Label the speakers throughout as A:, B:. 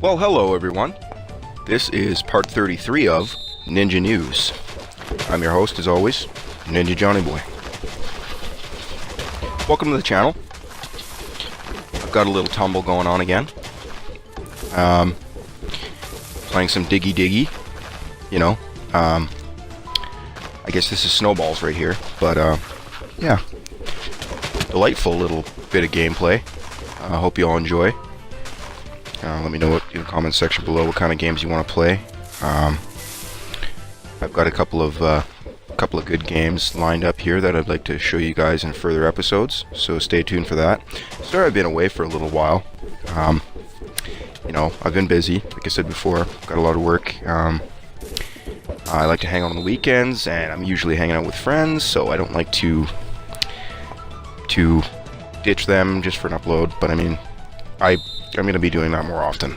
A: Well, hello everyone. This is part 33 of Ninja News. I'm your host, as always, Ninja Johnny Boy. Welcome to the channel. I've got a little tumble going on again. Playing some Diggy Diggy. You know, I guess this is snowballs right here, but yeah. Delightful little bit of gameplay. I hope you all enjoy. Let me know in the comments section below what kind of games you want to play. I've got a couple of good games lined up here that I'd like to show you guys in further episodes, so stay tuned for that. Sorry I've been away for a little while. You know, I've been busy, like I said before, got a lot of work. I like to hang out on the weekends, and I'm usually hanging out with friends, so I don't like to ditch them just for an upload, but I mean, I'm going to be doing that more often.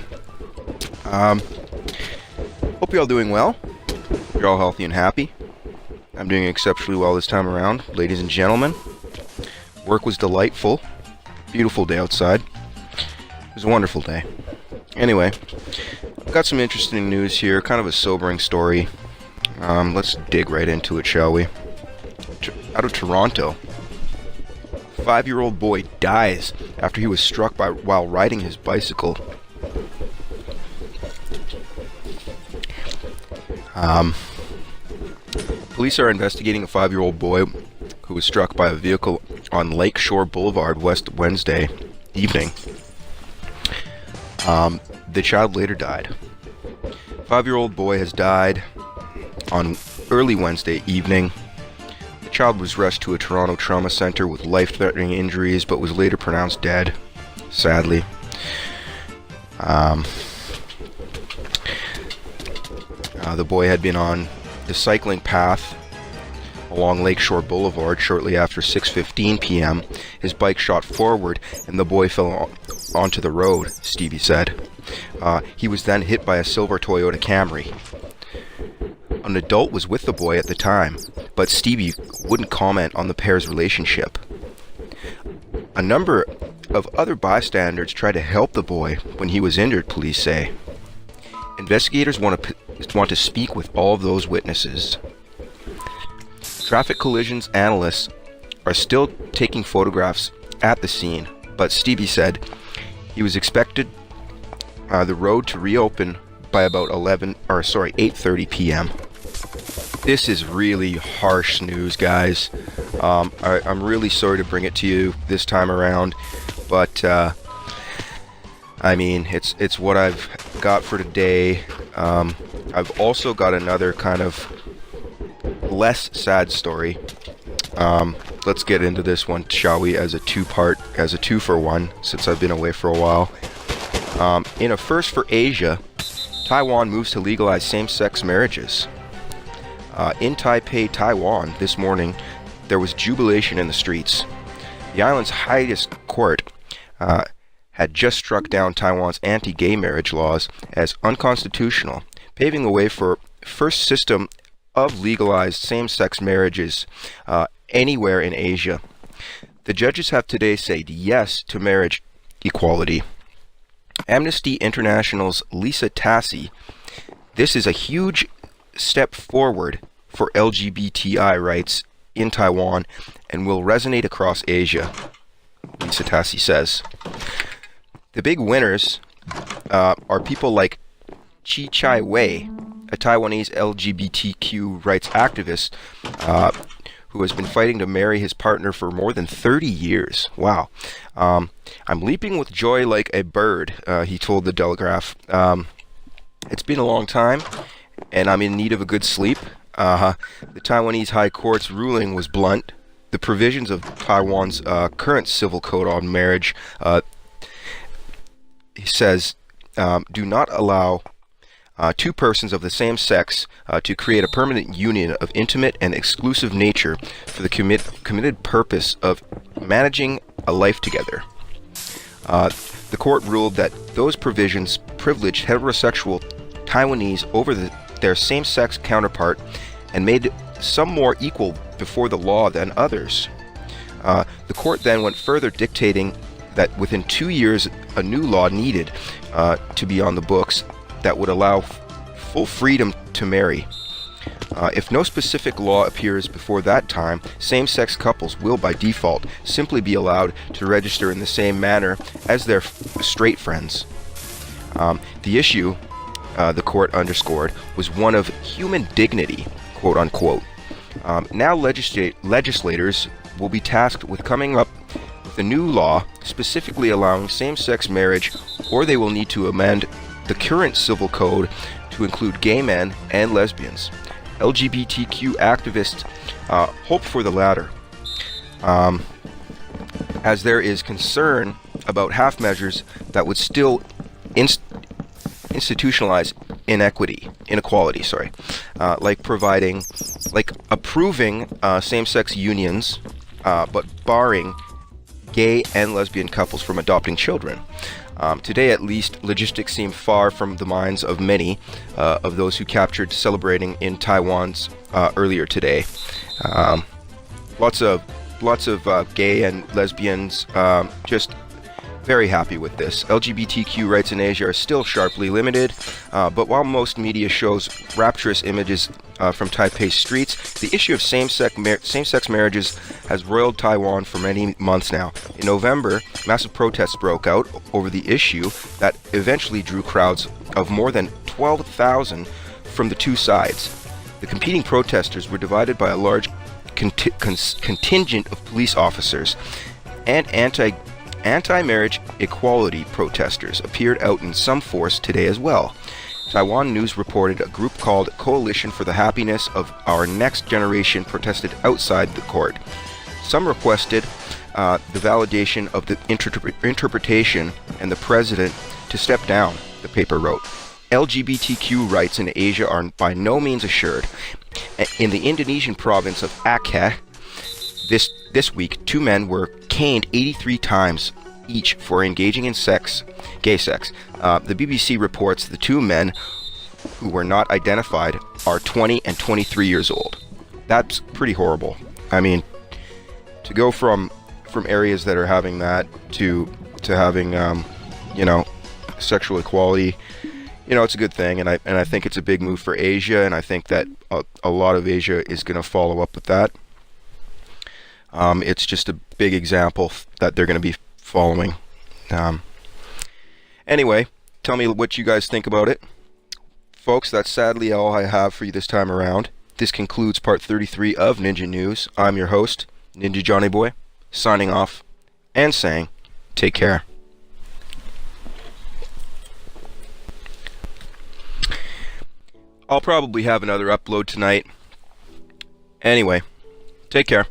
A: Hope you're all doing well. You're all healthy and happy. I'm doing exceptionally well this time around, ladies and gentlemen. Work was delightful. Beautiful day outside. It was a wonderful day. Anyway, I've got some interesting news here, kind of a sobering story. Let's dig right into it, shall we? Out of Toronto. 5-year-old boy dies after he was struck while riding his bicycle. Police are investigating a 5-year-old boy who was struck by a vehicle on Lakeshore Boulevard West Wednesday evening. The child later died. 5-year-old boy has died on early Wednesday evening. The child was rushed to a Toronto trauma center with life-threatening injuries, but was later pronounced dead, sadly. The boy had been on the cycling path along Lakeshore Boulevard shortly after 6:15 p.m. His bike shot forward and the boy fell onto the road, Stevie said. He was then hit by a silver Toyota Camry. An adult was with the boy at the time, but Stevie wouldn't comment on the pair's relationship. A number of other bystanders tried to help the boy when he was injured, police say. Investigators want to speak with all of those witnesses. Traffic collisions analysts are still taking photographs at the scene, but Stevie said he was expected the road to reopen by about 8:30 p.m. This is really harsh news, guys. I'm really sorry to bring it to you this time around, but I mean, it's what I've got for today. I've also got another kind of less sad story. Let's get into this one, shall we, as a two-for-one, since I've been away for a while. In a first for Asia, Taiwan moves to legalize same-sex marriages. In Taipei, Taiwan, this morning, there was jubilation in the streets. The island's highest court had just struck down Taiwan's anti-gay marriage laws as unconstitutional, paving the way for first system of legalized same-sex marriages anywhere in Asia. The judges have today said yes to marriage equality. Amnesty International's Lisa Tassi, this is a huge step forward for LGBTI rights in Taiwan and will resonate across Asia, Lisa Tassi says. The big winners are people like Chi Chai Wei, a Taiwanese LGBTQ rights activist who has been fighting to marry his partner for more than 30 years. Wow. I'm leaping with joy like a bird, he told the Telegraph. It's been a long time, and I'm in need of a good sleep. The Taiwanese High Court's ruling was blunt. The provisions of Taiwan's current civil code on marriage, he says, do not allow two persons of the same sex to create a permanent union of intimate and exclusive nature for the committed purpose of managing a life together. The court ruled that those provisions privileged heterosexual Taiwanese over their same-sex counterpart and made some more equal before the law than others. The court then went further, dictating that within 2 years a new law needed to be on the books that would allow full freedom to marry. If no specific law appears before that time, same-sex couples will by default simply be allowed to register in the same manner as their straight friends. The issue, the court underscored, was one of human dignity, quote unquote. Now legislators will be tasked with coming up with a new law specifically allowing same-sex marriage, or they will need to amend the current civil code to include gay men and lesbians. LGBTQ activists hope for the latter, as there is concern about half measures that would still institutionalize inequality, like approving same-sex unions, but barring gay and lesbian couples from adopting children. Today, at least, logistics seem far from the minds of many of those who captured celebrating in Taiwan's earlier today. Lots of gay and lesbians just very happy with this. LGBTQ rights in Asia are still sharply limited, but while most media shows rapturous images from Taipei's streets, the issue of same-sex marriages has roiled Taiwan for many months now. In November, massive protests broke out over the issue that eventually drew crowds of more than 12,000 from the two sides. The competing protesters were divided by a large contingent of police officers, and anti-marriage equality protesters appeared out in some force today as well. Taiwan News reported a group called Coalition for the Happiness of Our Next Generation protested outside the court. Some requested the validation of the interpretation and the president to step down, the paper wrote. LGBTQ rights in Asia are by no means assured. In the Indonesian province of Aceh, this week, 2 men were caned 83 times each for engaging in gay sex. The BBC reports the 2 men, who were not identified, are 20 and 23 years old. That's pretty horrible. I mean, to go from areas that are having that to having sexual equality, it's a good thing, and I think it's a big move for Asia, and I think that a lot of Asia is going to follow up with that. It's just a big example that they're going to be following. Anyway, tell me what you guys think about it. Folks, that's sadly all I have for you this time around. This concludes part 33 of Ninja News. I'm your host, Ninja Johnny Boy, signing off and saying, take care. I'll probably have another upload tonight. Anyway, take care.